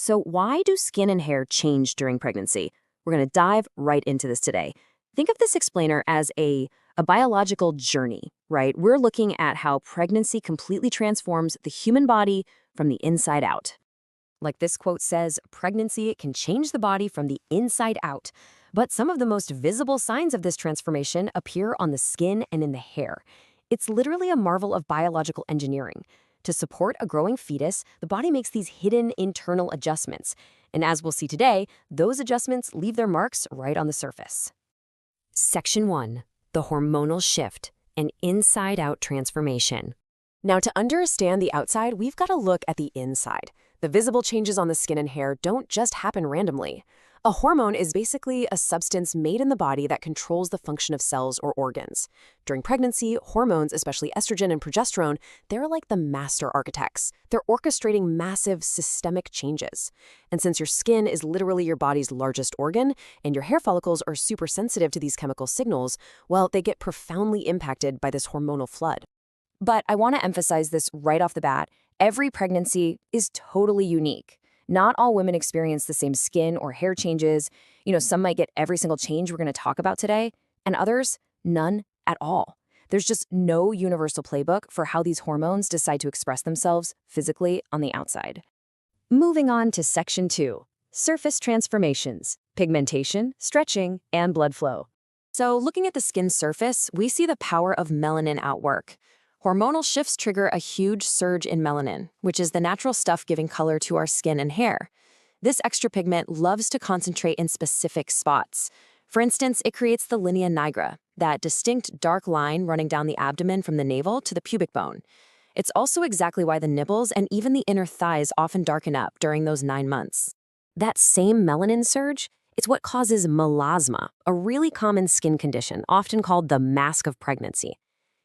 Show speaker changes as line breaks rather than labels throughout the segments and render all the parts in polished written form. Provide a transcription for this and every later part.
So why do skin and hair change during pregnancy? We're going to dive right into this today. Think of this explainer as a biological journey, right? We're looking at how pregnancy completely transforms the human body from the inside out. Like this quote says, pregnancy can change the body from the inside out. But some of the most visible signs of this transformation appear on the skin and in the hair. It's literally a marvel of biological engineering. To support a growing fetus, the body makes these hidden internal adjustments. And as we'll see today, those adjustments leave their marks right on the surface. Section 1. The hormonal shift, an inside-out transformation. Now, to understand the outside, we've got to look at the inside. The visible changes on the skin and hair don't just happen randomly. A hormone is basically a substance made in the body that controls the function of cells or organs. During pregnancy, hormones, especially estrogen and progesterone, they're like the master architects. They're orchestrating massive systemic changes. And since your skin is literally your body's largest organ, and your hair follicles are super sensitive to these chemical signals, well, they get profoundly impacted by this hormonal flood. But I want to emphasize this right off the bat. Every pregnancy is totally unique. Not all women experience the same skin or hair changes. Some might get every single change we're going to talk about today, and others, none at all. There's just no universal playbook for how these hormones decide to express themselves physically on the outside. Moving on to Section 2, surface transformations, pigmentation, stretching, and blood flow. So looking at the skin surface, we see the power of melanin at work. Hormonal shifts trigger a huge surge in melanin, which is the natural stuff giving color to our skin and hair. This extra pigment loves to concentrate in specific spots. For instance, it creates the linea nigra, that distinct dark line running down the abdomen from the navel to the pubic bone. It's also exactly why the nipples and even the inner thighs often darken up during those 9 months. That same melanin surge, it's what causes melasma, a really common skin condition, often called the mask of pregnancy.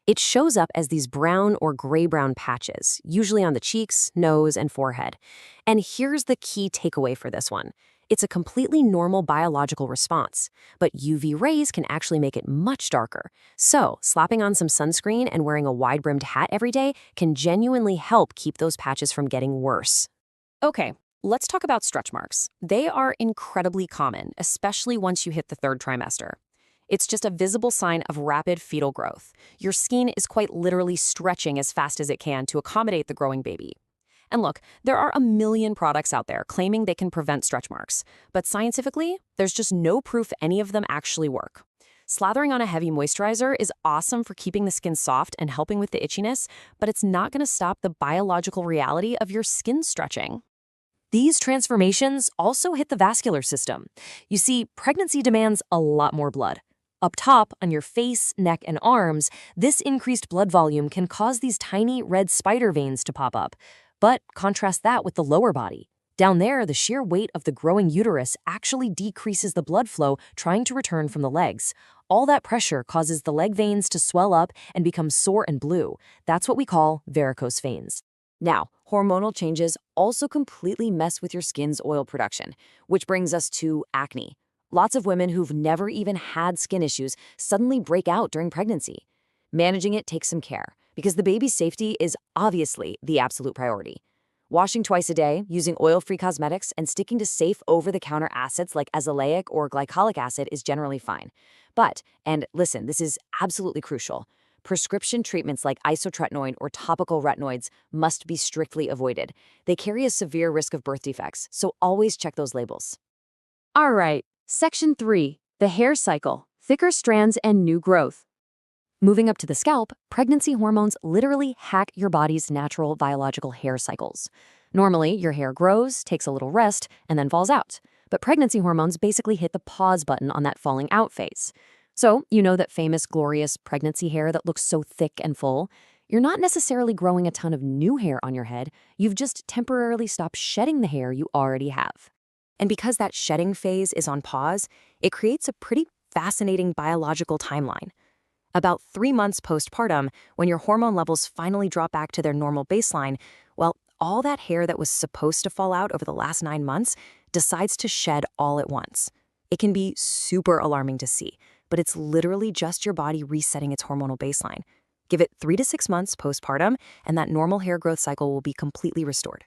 It shows up as these brown or gray-brown patches, usually on the cheeks, nose, and forehead. And here's the key takeaway for this one. It's a completely normal biological response, but UV rays can actually make it much darker. So, slapping on some sunscreen and wearing a wide-brimmed hat every day can genuinely help keep those patches from getting worse. Okay, let's talk about stretch marks. They are incredibly common, especially once you hit the 3rd trimester. It's just a visible sign of rapid fetal growth. Your skin is quite literally stretching as fast as it can to accommodate the growing baby. And look, there are a million products out there claiming they can prevent stretch marks, but scientifically, there's just no proof any of them actually work. Slathering on a heavy moisturizer is awesome for keeping the skin soft and helping with the itchiness, but it's not going to stop the biological reality of your skin stretching. These transformations also hit the vascular system. You see, pregnancy demands a lot more blood. Up top, on your face, neck, and arms, this increased blood volume can cause these tiny red spider veins to pop up. But contrast that with the lower body. Down there, the sheer weight of the growing uterus actually decreases the blood flow trying to return from the legs. All that pressure causes the leg veins to swell up and become sore and blue. That's what we call varicose veins. Now, hormonal changes also completely mess with your skin's oil production, which brings us to acne. Lots of women who've never even had skin issues suddenly break out during pregnancy. Managing it takes some care, because the baby's safety is obviously the absolute priority. Washing twice a day, using oil-free cosmetics, and sticking to safe over-the-counter acids like azelaic or glycolic acid is generally fine. But, and listen, this is absolutely crucial, prescription treatments like isotretinoin or topical retinoids must be strictly avoided. They carry a severe risk of birth defects, so always check those labels. All right. Section 3. The hair cycle, thicker strands and new growth. Moving up to the scalp, pregnancy hormones literally hack your body's natural biological hair cycles. Normally, your hair grows, takes a little rest, and then falls out. But pregnancy hormones basically hit the pause button on that falling out phase. So, you know that famous, glorious pregnancy hair that looks so thick and full? You're not necessarily growing a ton of new hair on your head. You've just temporarily stopped shedding the hair you already have. And because that shedding phase is on pause, it creates a pretty fascinating biological timeline. About 3 months postpartum, when your hormone levels finally drop back to their normal baseline, well, all that hair that was supposed to fall out over the last 9 months decides to shed all at once. It can be super alarming to see, but it's literally just your body resetting its hormonal baseline. Give it 3 to 6 months postpartum, and that normal hair growth cycle will be completely restored.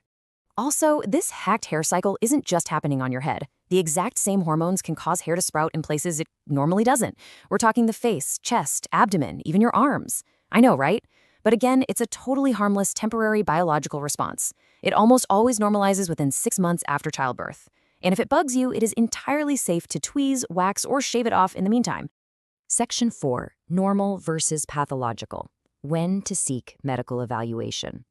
Also, this hacked hair cycle isn't just happening on your head. The exact same hormones can cause hair to sprout in places it normally doesn't. We're talking the face, chest, abdomen, even your arms. I know, right? But again, it's a totally harmless temporary biological response. It almost always normalizes within 6 months after childbirth. And if it bugs you, it is entirely safe to tweeze, wax, or shave it off in the meantime. Section 4. Normal versus pathological. When to seek medical evaluation.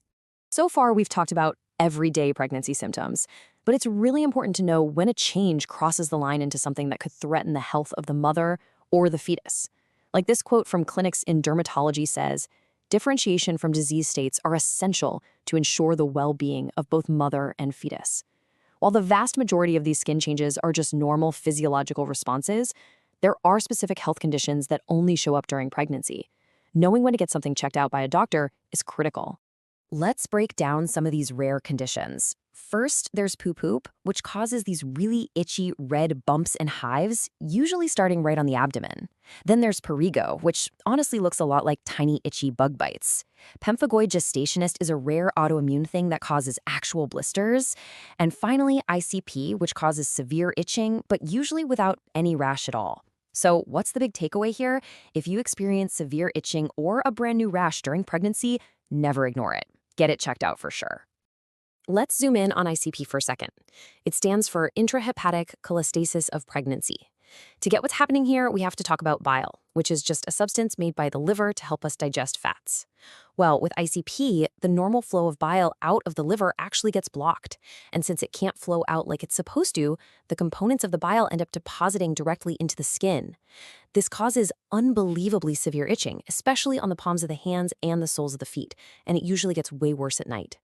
So far, we've talked about everyday pregnancy symptoms, but it's really important to know when a change crosses the line into something that could threaten the health of the mother or the fetus. Like this quote from clinics in dermatology says, "Differentiation from disease states are essential to ensure the well-being of both mother and fetus." While the vast majority of these skin changes are just normal physiological responses, there are specific health conditions that only show up during pregnancy. Knowing when to get something checked out by a doctor is critical. Let's break down some of these rare conditions. First, there's poop, which causes these really itchy red bumps and hives, usually starting right on the abdomen. Then there's perigo, which honestly looks a lot like tiny itchy bug bites. Pemphigoid gestationis is a rare autoimmune thing that causes actual blisters. And finally, ICP, which causes severe itching, but usually without any rash at all. So what's the big takeaway here? If you experience severe itching or a brand new rash during pregnancy, never ignore it. Get it checked out for sure. Let's zoom in on ICP for a second. It stands for intrahepatic cholestasis of pregnancy. To get what's happening here, we have to talk about bile, which is just a substance made by the liver to help us digest fats. Well, with ICP, the normal flow of bile out of the liver actually gets blocked. And since it can't flow out like it's supposed to, the components of the bile end up depositing directly into the skin. This causes unbelievably severe itching, especially on the palms of the hands and the soles of the feet, and it usually gets way worse at night.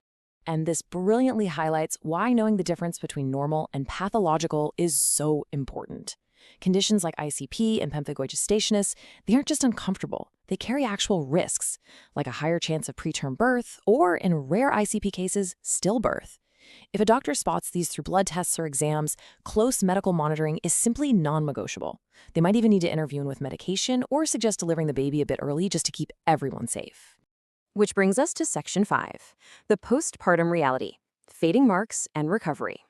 And this brilliantly highlights why knowing the difference between normal and pathological is so important. Conditions like ICP and pemphigoid gestationis, they aren't just uncomfortable, they carry actual risks, like a higher chance of preterm birth or, in rare ICP cases, stillbirth. If a doctor spots these through blood tests or exams, close medical monitoring is simply non-negotiable. They might even need to intervene with medication or suggest delivering the baby a bit early just to keep everyone safe. Which brings us to Section 5, the postpartum reality, fading marks and recovery.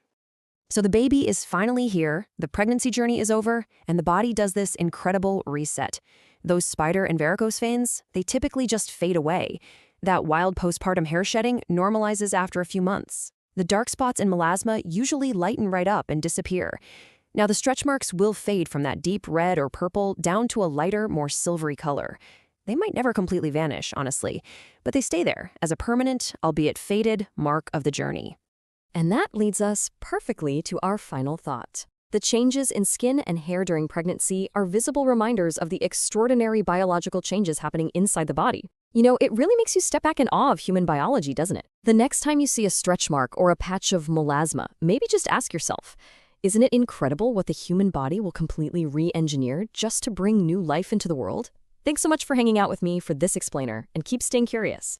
So the baby is finally here, the pregnancy journey is over, and the body does this incredible reset. Those spider and varicose veins, they typically just fade away. That wild postpartum hair shedding normalizes after a few months. The dark spots in melasma usually lighten right up and disappear. Now the stretch marks will fade from that deep red or purple down to a lighter, more silvery color. They might never completely vanish, honestly, but they stay there as a permanent, albeit faded, mark of the journey. And that leads us perfectly to our final thought. The changes in skin and hair during pregnancy are visible reminders of the extraordinary biological changes happening inside the body. You know, it really makes you step back in awe of human biology, doesn't it? The next time you see a stretch mark or a patch of melasma, maybe just ask yourself, isn't it incredible what the human body will completely re-engineer just to bring new life into the world? Thanks so much for hanging out with me for this explainer, and keep staying curious.